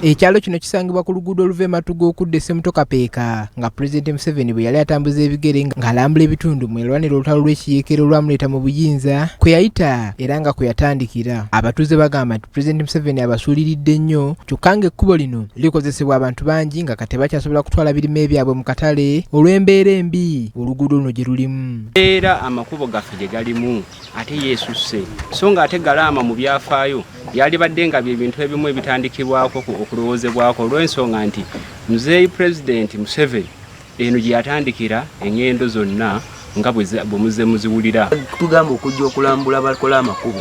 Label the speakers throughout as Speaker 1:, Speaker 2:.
Speaker 1: Ekyalo kino kisangibwa ku luguudo oluva e Matuga okudda e Ssemutokapeeka nga Pulezidenti Museveni bwe yali atambuza ebigere ng'alambula ebitundu mu erwaniro olutalo lw'ekiyeekero olwamuleeta mu buyinza kwe yayita era nga kwe yatandikira. Abatuuze bagamba nti Pulezidenti Museveni abasuuliridde nnyo kyokka ng'ekkubo lino likozesebwa abantu bangi nga kati bakyasobola kutwala birime byabwe mu katale olw'embeera embi oluguudo luno gye lulimu.
Speaker 2: Era amakubo gaffe gye galimu ate yeesusse so nga ate galaama mu byafaayo byali badde nga byebintu ebimu ebitandikibwako okulowoozebwako olw'ensonga nti muzeeyi Pulezidenti Museveni eno gye yatandikira engendo zonna nga bwe muzze muziwulira.
Speaker 3: Tugamba okujja okulambula abakola amakubo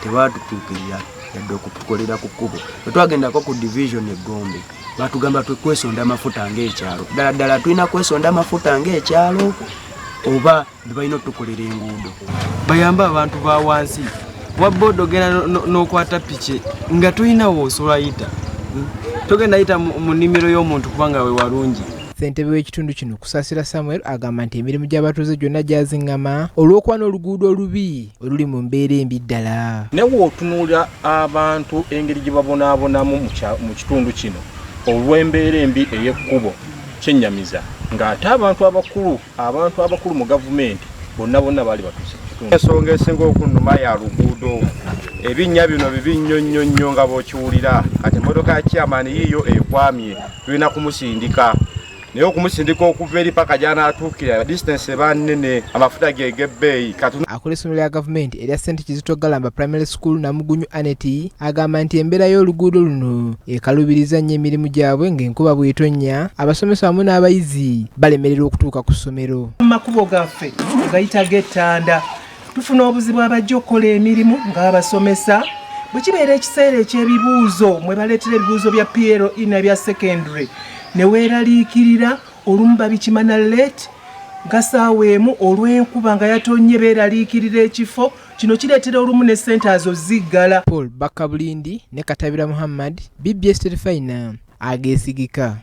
Speaker 3: tebaatutuukirira yadde okutukolera ku kkubo. Bwe twagendako ku division e Gombe baatugamba twekwesonda amafuta ng'ekyalo. Ddala ddala tulina kwesonda amafuta ng'ekyalo oba balina otukolera enguudo.
Speaker 4: Bayamba abantu ba wansi wabbodo gena n'okwata piki nga tulina w'osobola yita togenda yita mu nnimiro y'omuntu kubanga we walungi.
Speaker 1: Ssentebe w'ekitundu kino Kusaasira Samuel agamba nti emirimu gy'abatuuze gyonna gyaziŋŋama olw'okuba n'oluguudo olubi oluli mu mbeera embi ddala.
Speaker 5: Ne w'otunuulira abantu engeri gye babonaabonamu mu kitundu kino olw'embeera embi ey'ekkubo kyennyamiza ng'ate abantu abakulu mu gavumenti bonna bali batuuse.
Speaker 6: Ensonga esinga okunnuma ya luguudo ebinnya bino bibi nnyo nga bw'okiwulira kati emmotoka ya chairman yiyo ekwamye tulina kumusindika naye okumusindika okuva eri paka gy'anaatuukira distance eba nnene amafuta gegebbeeyi.
Speaker 1: Akola essomero lya gavumenti erya St. Kizito Galamba Primary School Namugunyu Aneti agamba nti embeera y'oluguudo luno ekalubiriza nnyo emirimu gyabwe ng'enkuba bw'etonnya abasomesa wamu n'abayizi balemererwa okutuuka ku ssomero.
Speaker 7: Amakubo gaffe gayita g'ettanda tufuna obuzibu abajja okukola emirimu ng'abasomesa bwe kibeera ekiseera eky'ebibuuzo mwe baleetera ebibuuzo bya PLE n'ebya secondary ne weeraliikirira olumu babikimana late nga ssaawa emu olw'enkuba nga yatonye beeraliikirira ekifo kino kireetera olumu ne ssente azo ziggala.
Speaker 1: Paul Bakabulindi ne Katabira Muhammad, BBS Terefayina, Ageesigika.